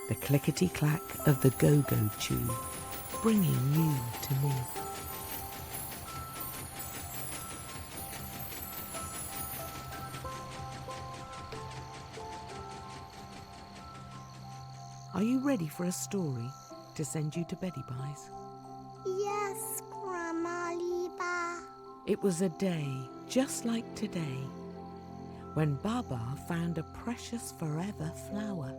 the clickety-clack of the go-go chew, bringing you to me. Are you ready for a story to send you to Beddybyes? Yes, Grandma Liba. It was a day just like today when BaBa found a precious forever flower.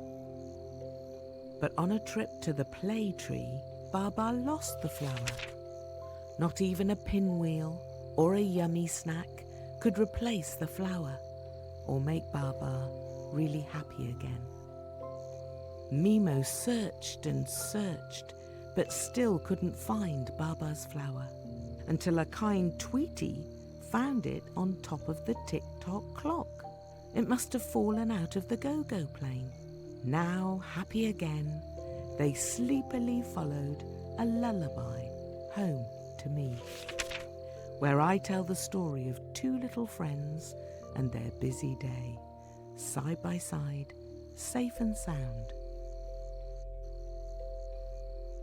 But on a trip to the play tree, BaBa lost the flower. Not even a pinwheel or a yummy snack could replace the flower or make BaBa really happy again. MeMo searched and searched, but still couldn't find BaBa's flower until a kind Tweety found it on top of the tick-tock clock. It must have fallen out of the go-go plane. Now, happy again, they sleepily followed a lullaby home to me, where I tell the story of two little friends and their busy day, side by side, safe and sound.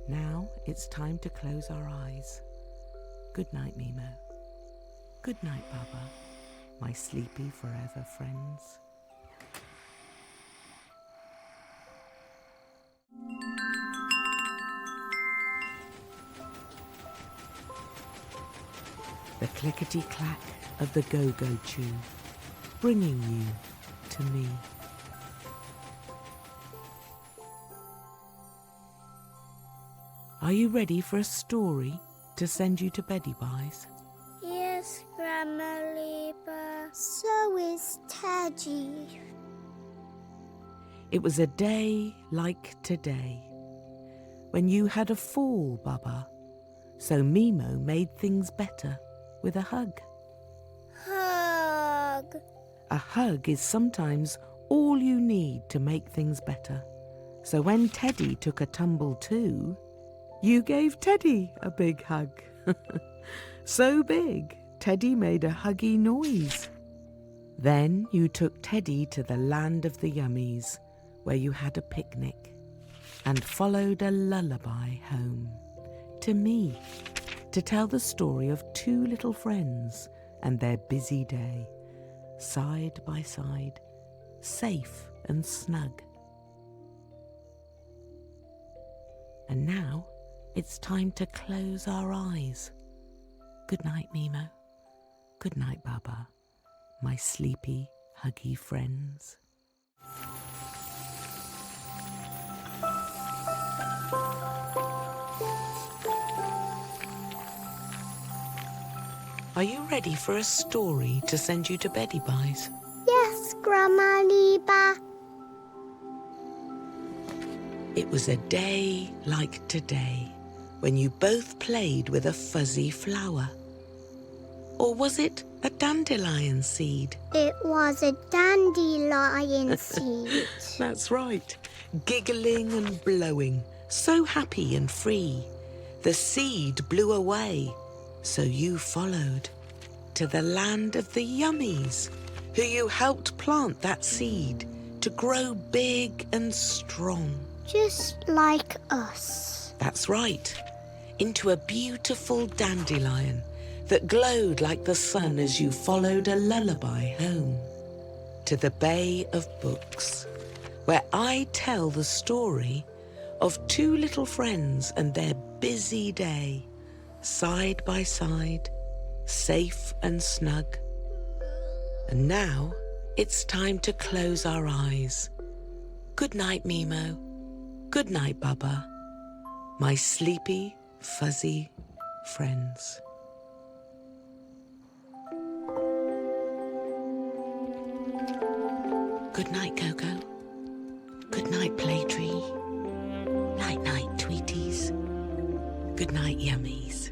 Now it's time to close our eyes. Good night, MeMo. Good night, BaBa, my sleepy forever friends. The clickety-clack of the go-go chew, bringing you to me. Are you ready for a story to send you to Beddybyes? Yes, Grandma Liba. So is Teddy. It was a day like today, when you had a fall, BaBa, so MeMo made things better with a hug. Hug. A hug is sometimes all you need to make things better. So when Teddy took a tumble too, you gave Teddy a big hug. So big, Teddy made a huggy noise. Then you took Teddy to the land of the yummies, where you had a picnic, and followed a lullaby home to me, to tell the story of two little friends and their busy day, side by side, safe and snug. And now it's time to close our eyes. Good night, MeMo. Good night, BaBa, my sleepy, huggy friends. Are you ready for a story to send you to Beddybyes? Yes, Grandma Liba. It was a day like today when you both played with a fuzzy flower. Or was it a dandelion seed? It was a dandelion seed. That's right, giggling and blowing, so happy and free. The seed blew away, so you followed to the land of the yummies, who you helped plant that seed to grow big and strong. Just like us. That's right, into a beautiful dandelion that glowed like the sun as you followed a lullaby home to the Bay of Books, where I tell the story of two little friends and their busy day, side by side, safe and snug. And now it's time to close our eyes. Good night, MeMo. Good night, BaBa, my sleepy, fuzzy friends. Good night, Coco. Good night, Playtree. Night-night, Tweeties. Good night, Yummies.